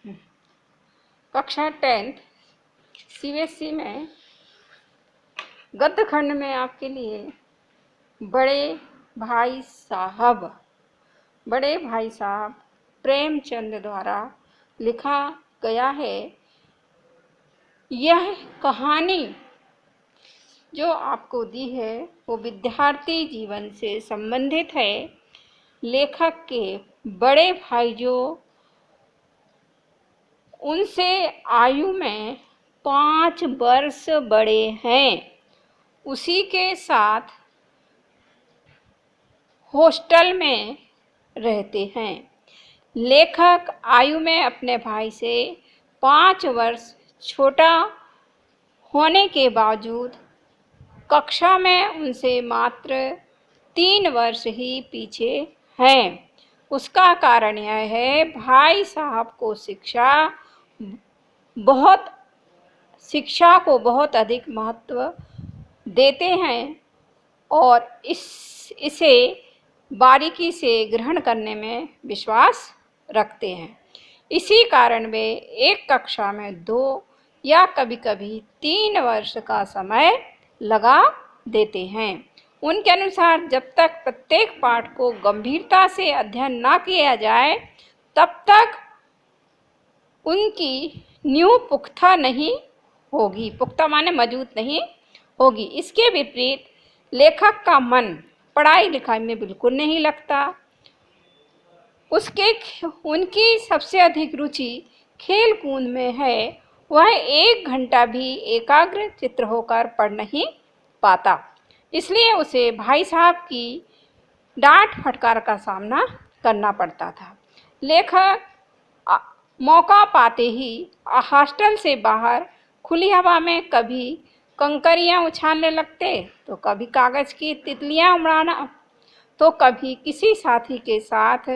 कक्षा 10th CBSE में गद्य खंड में आपके लिए बड़े भाई साहब प्रेमचंद द्वारा लिखा गया है। यह कहानी जो आपको दी है वो विद्यार्थी जीवन से संबंधित है। लेखक के बड़े भाई जो उनसे आयु में 5 वर्ष बड़े हैं, उसी के साथ हॉस्टल में रहते हैं। लेखक आयु में अपने भाई से 5 वर्ष छोटा होने के बावजूद कक्षा में उनसे मात्र 3 वर्ष ही पीछे हैं। उसका कारण यह है भाई साहब को शिक्षा को बहुत अधिक महत्व देते हैं और इसे बारीकी से ग्रहण करने में विश्वास रखते हैं। इसी कारण वे एक कक्षा में 2 या कभी-कभी 3 वर्ष का समय लगा देते हैं। उनके अनुसार जब तक प्रत्येक पाठ को गंभीरता से अध्ययन न किया जाए तब तक उनकी नींव पुख्ता नहीं होगी, पुख्ता माने मजबूत नहीं होगी। इसके विपरीत लेखक का मन पढ़ाई लिखाई में बिल्कुल नहीं लगता। उनकी सबसे अधिक रुचि खेल कूद में है। वह 1 घंटा भी एकाग्र चित्त होकर पढ़ नहीं पाता, इसलिए उसे भाई साहब की डांट फटकार का सामना करना पड़ता था। लेखक मौका पाते ही हॉस्टल से बाहर खुली हवा में कभी कंकरियां उछालने लगते, तो कभी कागज की तितलियां उड़ाना, तो कभी किसी साथी के साथ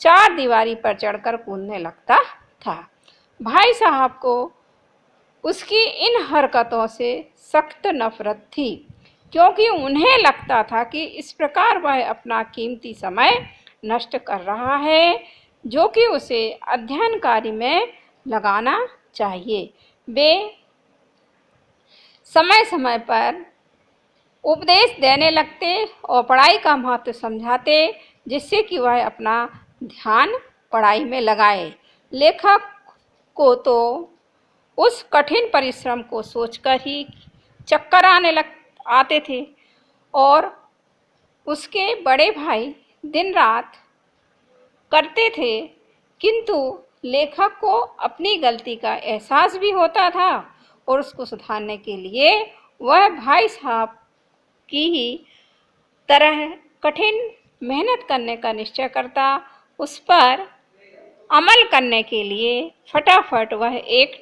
4 दीवारी पर चढ़कर कूदने लगता था। भाई साहब को उसकी इन हरकतों से सख्त नफरत थी, क्योंकि उन्हें लगता था कि इस प्रकार वह अपना कीमती समय नष्ट कर रहा है, जो कि उसे अध्ययन कार्य में लगाना चाहिए। वे समय समय पर उपदेश देने लगते और पढ़ाई का महत्व समझाते, जिससे कि वह अपना ध्यान पढ़ाई में लगाए। लेखक को तो उस कठिन परिश्रम को सोचकर ही चक्कर आते थे और उसके बड़े भाई दिन रात करते थे, किंतु लेखक को अपनी गलती का एहसास भी होता था और उसको सुधारने के लिए वह भाई साहब की ही तरह कठिन मेहनत करने का निश्चय करता। उस पर अमल करने के लिए फटाफट वह एक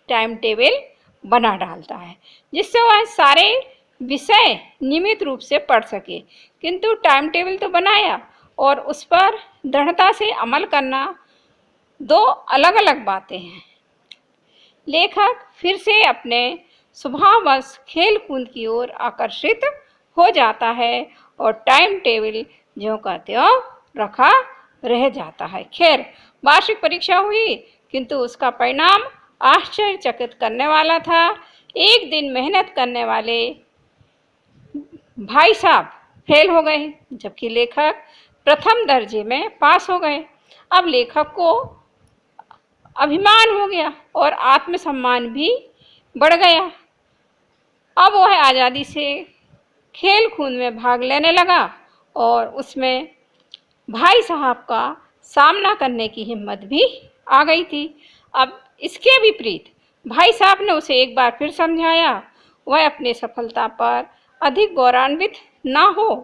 टाइम टेबल बना डालता है, जिससे वह सारे विषय नियमित रूप से पढ़ सके। किंतु टाइम टेबल तो बनाया और उस पर दृढ़ता से अमल करना 2 अलग अलग बातें हैं। लेखक फिर से अपने स्वभाववश खेल कूद की ओर आकर्षित हो जाता है और टाइम टेबल ज्यों का त्यों रखा रह जाता है। खैर, वार्षिक परीक्षा हुई, किंतु उसका परिणाम आश्चर्यचकित करने वाला था। एक दिन मेहनत करने वाले भाई साहब फेल हो गए, जबकि लेखक प्रथम दर्जे में पास हो गए। अब लेखक को अभिमान हो गया और आत्मसम्मान भी बढ़ गया। अब वह आज़ादी से खेल कूद में भाग लेने लगा और उसमें भाई साहब का सामना करने की हिम्मत भी आ गई थी। अब इसके विपरीत भाई साहब ने उसे एक बार फिर समझाया वह अपनी सफलता पर अधिक गौरवान्वित ना हो,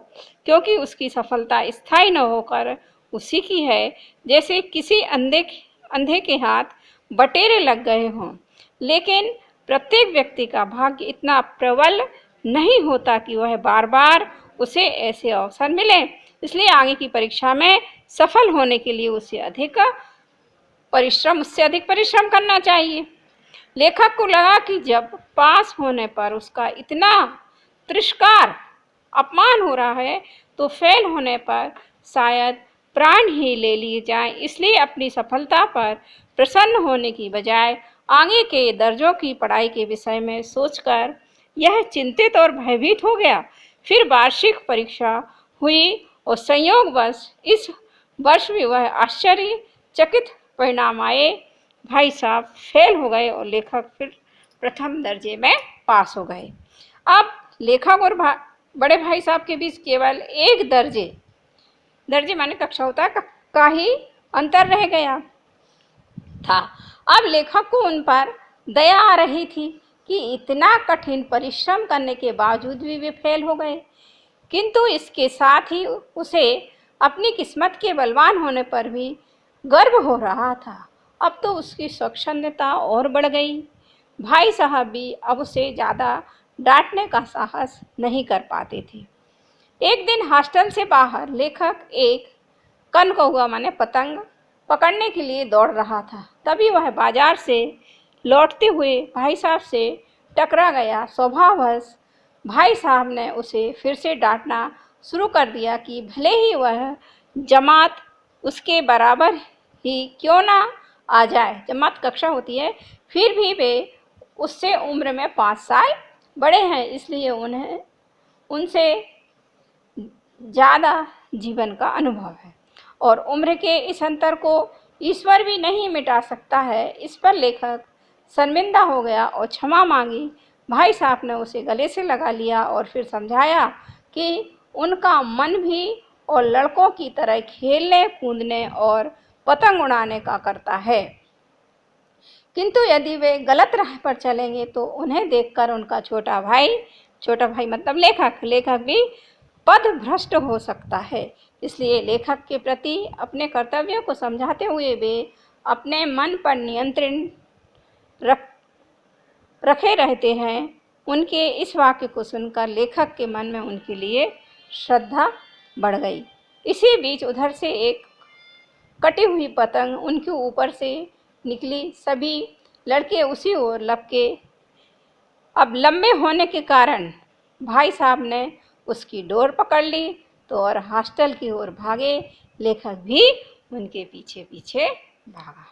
क्योंकि उसकी सफलता स्थायी न होकर उसी की है जैसे किसी अंधे के हाथ बटेरे लग गए हों। लेकिन प्रत्येक व्यक्ति का भाग्य इतना प्रबल नहीं होता कि वह बार बार उसे ऐसे अवसर मिले, इसलिए आगे की परीक्षा में सफल होने के लिए उससे अधिक परिश्रम करना चाहिए। लेखक को लगा कि जब पास होने पर उसका इतना तिरस्कार अपमान हो रहा है तो फेल होने पर शायद प्राण ही ले लिए जाएं, इसलिए अपनी सफलता पर प्रसन्न होने की बजाय आगे के दर्जों की पढ़ाई के विषय में सोचकर यह चिंतित और भयभीत हो गया। फिर वार्षिक परीक्षा हुई और संयोगवश इस वर्ष भी वह आश्चर्यचकित परिणाम आए। भाई साहब फेल हो गए और लेखक फिर प्रथम दर्जे में पास हो गए। अब लेखक और बड़े भाई साहब के बीच केवल एक दर्जे माने कक्षा होता है का ही अंतर रह गया था। अब लेखक को उन पर दया आ रही थी कि इतना कठिन परिश्रम करने के बावजूद भी वे फेल हो गए, किंतु इसके साथ ही उसे अपनी किस्मत के बलवान होने पर भी गर्व हो रहा था। अब तो उसकी स्वच्छंदता और बढ़ गई। भाई साहब भी अब उसे ज़्यादा डांटने का साहस नहीं कर पाते थे। एक दिन हॉस्टल से बाहर लेखक एक कनकौआ माने पतंग पकड़ने के लिए दौड़ रहा था। तभी वह बाजार से लौटते हुए भाई साहब से टकरा गया। स्वभाववश भाई साहब ने उसे फिर से डांटना शुरू कर दिया कि भले ही वह जमात उसके बराबर ही क्यों ना आ जाए, जमात कक्षा होती है, फिर भी वे उससे उम्र में 5 साल बड़े हैं, इसलिए उन्हें उनसे ज़्यादा जीवन का अनुभव है और उम्र के इस अंतर को ईश्वर भी नहीं मिटा सकता है। इस पर लेखक शर्मिंदा हो गया और क्षमा मांगी। भाई साहब ने उसे गले से लगा लिया और फिर समझाया कि उनका मन भी और लड़कों की तरह खेलने कूदने और पतंग उड़ाने का करता है, किंतु यदि वे गलत राह पर चलेंगे तो उन्हें देखकर उनका छोटा भाई मतलब लेखक भी पथभ्रष्ट हो सकता है। इसलिए लेखक के प्रति अपने कर्तव्यों को समझाते हुए वे अपने मन पर नियंत्रण रखे रहते हैं। उनके इस वाक्य को सुनकर लेखक के मन में उनके लिए श्रद्धा बढ़ गई। इसी बीच उधर से एक कटी हुई पतंग उनके ऊपर से निकली। सभी लड़के उसी ओर लपके। अब लंबे होने के कारण भाई साहब ने उसकी डोर पकड़ ली तो और हॉस्टल की ओर भागे। लेखक भी उनके पीछे पीछे भागा।